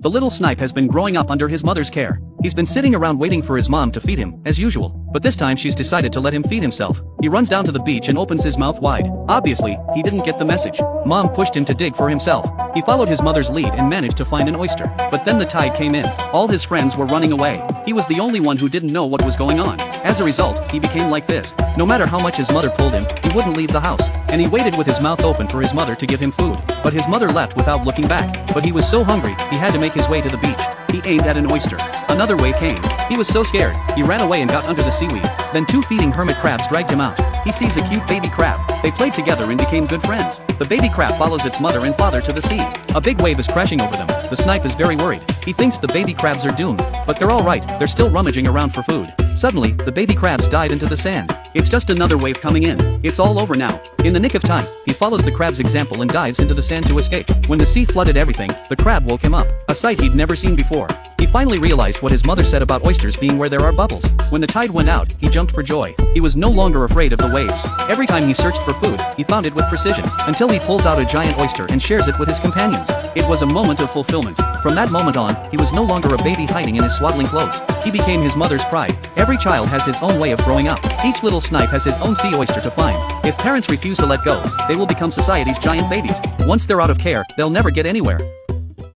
The little snipe has been growing up under his mother's care. He's been sitting around waiting for his mom to feed him, as usual. But this time she's decided to let him feed himself. He runs down to the beach and opens his mouth wide. Obviously, he didn't get the message. Mom pushed him to dig for himself. He followed his mother's lead and managed to find an oyster. But then the tide came in. All his friends were running away. He was the only one who didn't know what was going on. As a result, he became like this. No matter how much his mother pulled him, he wouldn't leave the house. And he waited with his mouth open for his mother to give him food. But his mother left without looking back. But he was so hungry, he had to make his way to the beach. He aimed at an oyster. Another wave came. He was so scared, he ran away and got under the seaweed. Then two feeding hermit crabs dragged him out. He sees a cute baby crab. They played together and became good friends. The baby crab follows its mother and father to the sea. A big wave is crashing over them. The snipe is very worried. He thinks the baby crabs are doomed. But they're all right, they're still rummaging around for food. Suddenly, the baby crabs dive into the sand. It's just another wave coming in. It's all over now. In the nick of time, he follows the crab's example and dives into the sand to escape. When the sea flooded everything, the crab woke him up. A sight he'd never seen before. He finally realized what his mother said about oysters being where there are bubbles. When the tide went out, he jumped for joy. He was no longer afraid of the waves. Every time he searched for food, he found it with precision, until he pulls out a giant oyster and shares it with his companions. It was a moment of fulfillment. From that moment on, he was no longer a baby hiding in his swaddling clothes. He became his mother's pride. Every child has his own way of growing up. Each little snipe has his own sea oyster to find. If parents refuse to let go, they will become society's giant babies. Once they're out of care, they'll never get anywhere.